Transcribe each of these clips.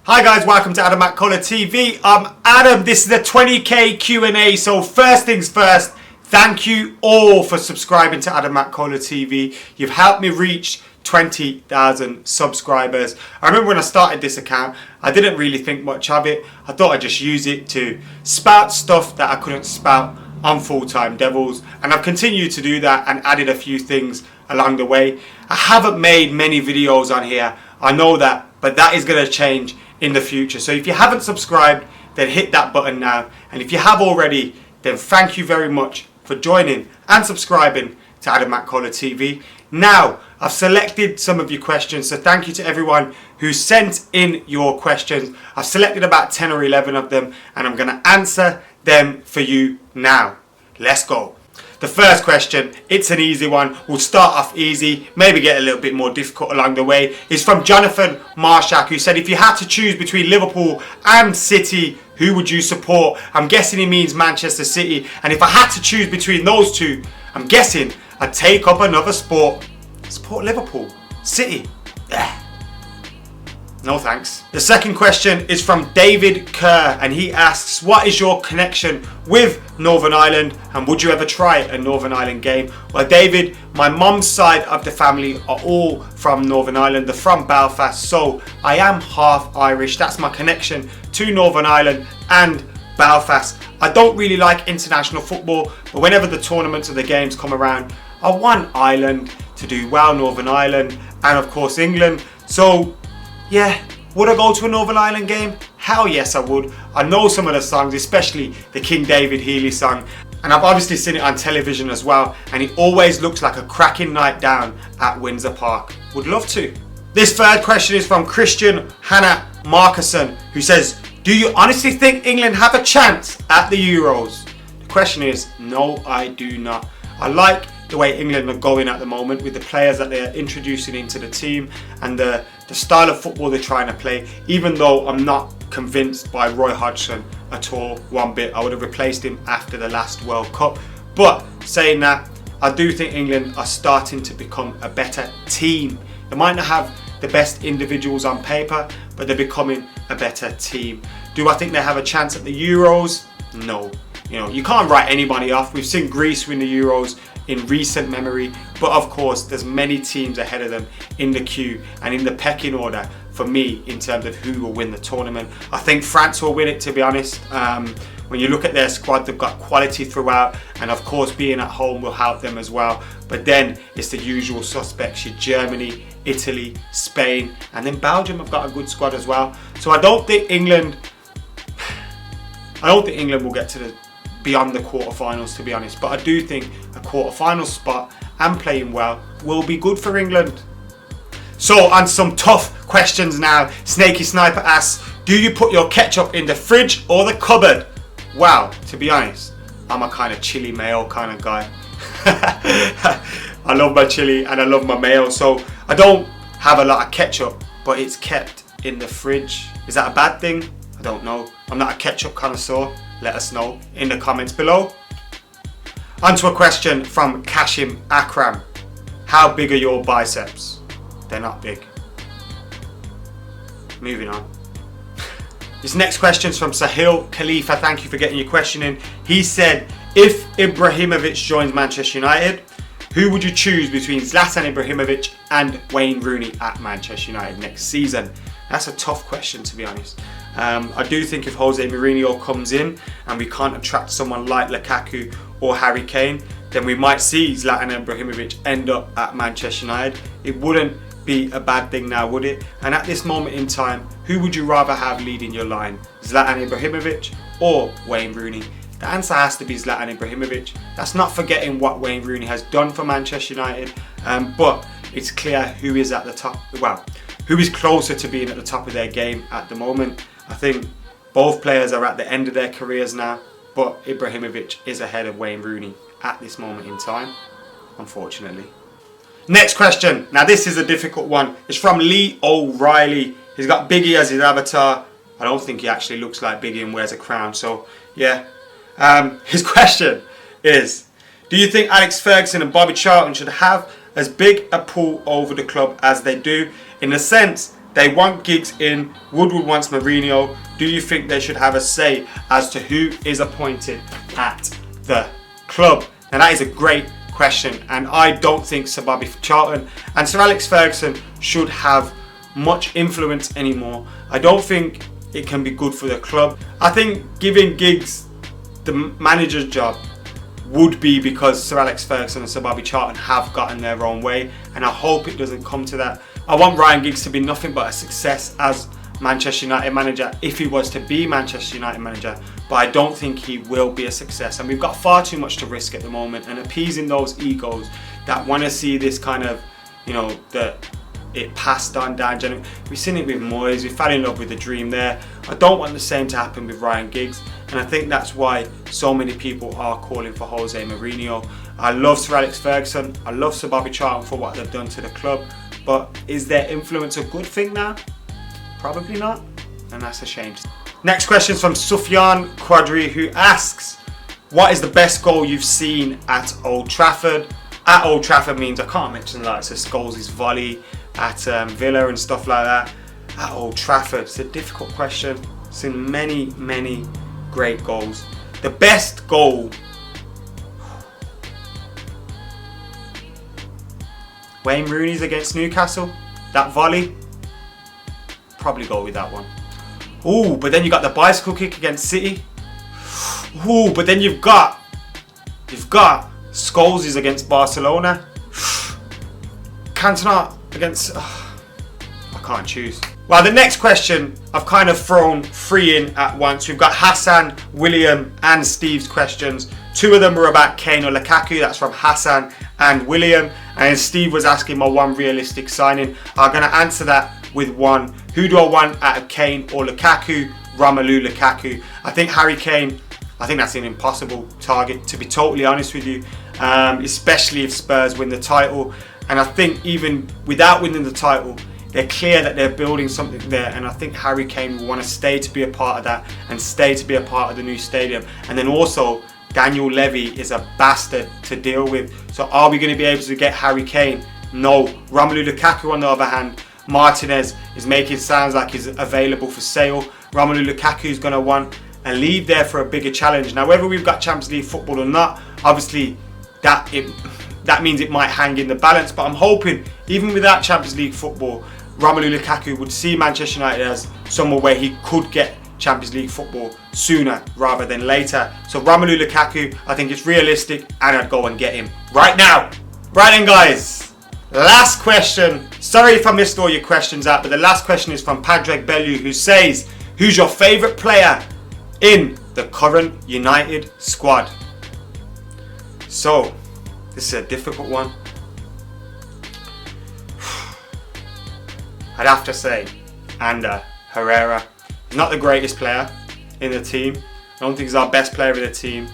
Hi guys, welcome to Adam McKola TV. Adam, this is a 20k Q&A. So first things first, thank you all for subscribing to Adam McKola TV. You've helped me reach 20,000 subscribers. I remember when I started this account, I didn't really think much of it. I thought I'd just use it to spout stuff that I couldn't spout on Full-Time Devils, and I've continued to do that and added a few things along the way. I haven't made many videos on here, I know that, but that is going to change in the future. So if you haven't subscribed, then hit that button now, and if you have already, then thank you very much for joining and subscribing to Adam McKola TV. Now, I've selected some of your questions, so thank you to everyone who sent in your questions. I've selected about 10 or 11 of them, and I'm going to answer them for you now. Let's go. The first question, it's an easy one. We'll start off easy, maybe get a little bit more difficult along the way. It's from Jonathan Marshak, who said, if you had to choose between Liverpool and City, who would you support? I'm guessing he means Manchester City. And if I had to choose between those two, I'm guessing I'd take up another sport. Support Liverpool. City. No thanks. The second question is from David Kerr, and he asks, what is your connection with Northern Ireland, and would you ever try a Northern Ireland game? Well, David, my mum's side of the family are all from Northern Ireland. They're from Belfast, so I am half Irish. That's my connection to Northern Ireland and Belfast. I don't really like international football, but whenever the tournaments or the games come around, I want Ireland to do well, Northern Ireland, and of course England. So yeah, would I go to a Northern Ireland game? Hell yes I would. I know some of the songs, especially the King David Healy song, and I've obviously seen it on television as well, and it always looks like a cracking night down at Windsor Park. Would love to. This third question is from Christian Hannah Markison, who says, do you honestly think England have a chance at the Euros? The question is, no, I do not. I like the way England are going at the moment with the players that they're introducing into the team and the style of football they're trying to play, even though I'm not convinced by Roy Hodgson at all, one bit. I would have replaced him after the last World Cup. But saying that, I do think England are starting to become a better team. They might not have the best individuals on paper, but they're becoming a better team. Do I think they have a chance at the Euros? No. You know, you can't write anybody off. We've seen Greece win the Euros in recent memory, but of course there's many teams ahead of them in the queue and in the pecking order for me in terms of who will win the tournament. I think France will win it, to be honest. When you look at their squad, they've got quality throughout, and of course being at home will help them as well. But then it's the usual suspects, your Germany, Italy, Spain, and then Belgium have got a good squad as well. So I don't think England will get to beyond the quarterfinals, to be honest, but I do think a quarterfinal spot and playing well will be good for England. So on some tough questions now. Snaky Sniper asks, do you put your ketchup in the fridge or the cupboard? Wow, to be honest, I'm a kind of chili mayo kind of guy. I love my chili and I love my mayo, so I don't have a lot of ketchup, but it's kept in the fridge. Is that a bad thing? I don't know. I'm not a ketchup connoisseur. Let us know in the comments below. On to a question from Kashim Akram. How big are your biceps? They're not big. Moving on. This next question is from Sahil Khalifa. Thank you for getting your question in. He said, if Ibrahimovic joins Manchester United, who would you choose between Zlatan Ibrahimovic and Wayne Rooney at Manchester United next season? That's a tough question, to be honest. I do think if Jose Mourinho comes in and we can't attract someone like Lukaku or Harry Kane, then we might see Zlatan Ibrahimovic end up at Manchester United. It wouldn't be a bad thing now, would it? And at this moment in time, who would you rather have leading your line? Zlatan Ibrahimovic or Wayne Rooney? The answer has to be Zlatan Ibrahimovic. That's not forgetting what Wayne Rooney has done for Manchester United, but it's clear who is at the top, well, who is closer to being at the top of their game at the moment. I think both players are at the end of their careers now, but Ibrahimovic is ahead of Wayne Rooney at this moment in time, unfortunately. Next question. Now this is a difficult one. It's from Lee O'Reilly. He's got Biggie as his avatar. I don't think he actually looks like Biggie and wears a crown, so yeah. His question is, do you think Alex Ferguson and Bobby Charlton should have as big a pull over the club as they do, in the sense They want Giggs in. Woodward wants Mourinho. Do you think they should have a say as to who is appointed at the club? Now that is a great question, and I don't think Sir Bobby Charlton and Sir Alex Ferguson should have much influence anymore. I don't think it can be good for the club. I think giving Giggs the manager's job would be because Sir Alex Ferguson and Sir Bobby Charlton have gotten their own way, and I hope it doesn't come to that. I want Ryan Giggs to be nothing but a success as Manchester United manager if he was to be Manchester United manager, but I don't think he will be a success, and we've got far too much to risk at the moment, and appeasing those egos that want to see this kind of, you know, it passed on down. We've seen it with Moyes, we fell in love with the dream there. I don't want the same to happen with Ryan Giggs, and I think that's why so many people are calling for Jose Mourinho. I love Sir Alex Ferguson, I love Sir Bobby Charlton for what they've done to the club, but is their influence a good thing now? Probably not, and that's a shame. Next question is from Sufyan Quadri, who asks, what is the best goal you've seen at Old Trafford? At Old Trafford means I can't mention like Scholes' volley at Villa and stuff like that. At Old Trafford, it's a difficult question. I've seen many great goals. The best goal, Wayne Rooney's against Newcastle, that volley, probably go with that one. Ooh, but then you got the bicycle kick against City. Ooh, but then you've got Scholes' against Barcelona. Cantona against, I can't choose. Well, the next question I've kind of thrown 3 in at once. We've got Hassan, William and Steve's questions. 2 of them were about Kane or Lukaku. That's from Hassan and William. And Steve was asking my one realistic signing. I'm going to answer that with one. Who do I want out of Kane or Lukaku? Romelu Lukaku. I think Harry Kane, I think that's an impossible target, to be totally honest with you, especially if Spurs win the title. And I think even without winning the title, they're clear that they're building something there, and I think Harry Kane will want to stay to be a part of that and stay to be a part of the new stadium. And then also, Daniel Levy is a bastard to deal with. So are we going to be able to get Harry Kane? No. Romelu Lukaku on the other hand, Martinez is making sounds like he's available for sale. Romelu Lukaku is going to want and leave there for a bigger challenge. Now, whether we've got Champions League football or not, obviously that means it might hang in the balance. But I'm hoping, even without Champions League football, Romelu Lukaku would see Manchester United as somewhere where he could get Champions League football sooner rather than later. So Romelu Lukaku, I think it's realistic, and I'd go and get him right now. Right then, guys. Last question. Sorry if I missed all your questions out, but the last question is from Padraig Bellew, who says, who's your favourite player in the current United squad? So, this is a difficult one. I'd have to say Ander Herrera. He's not the greatest player in the team. I don't think he's our best player in the team,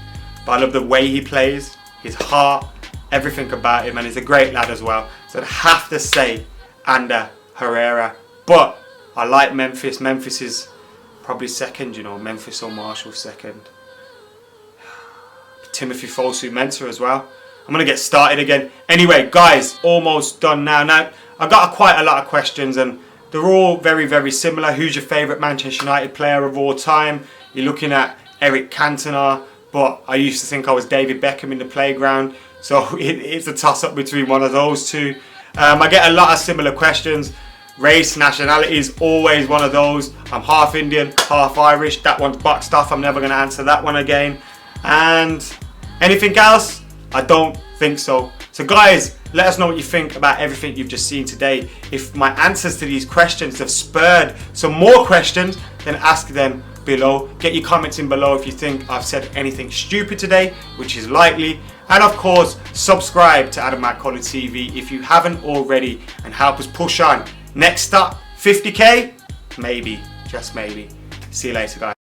but I love the way he plays, his heart, everything about him, and he's a great lad as well. So I'd have to say Ander Herrera. But I like Memphis. Memphis is probably second, you know, Memphis or Marshall second. Timothy Fosu-Mensah as well. I'm going to get started again. Anyway, guys, almost done now. Now, I've got quite a lot of questions, and they're all very similar. Who's your favourite Manchester United player of all time? You're looking at Eric Cantona, but I used to think I was David Beckham in the playground. So it's a toss-up between one of those two. I get a lot of similar questions. Race, nationality is always one of those. I'm half Indian, half Irish. That one's boxed off. I'm never going to answer that one again. And anything else? I don't think so. So guys, let us know what you think about everything you've just seen today. If my answers to these questions have spurred some more questions, then ask them below. Get your comments in below if you think I've said anything stupid today, which is likely. And of course, subscribe to Adam McKola TV if you haven't already, and help us push on. Next up, 50k? Maybe, just maybe. See you later, guys.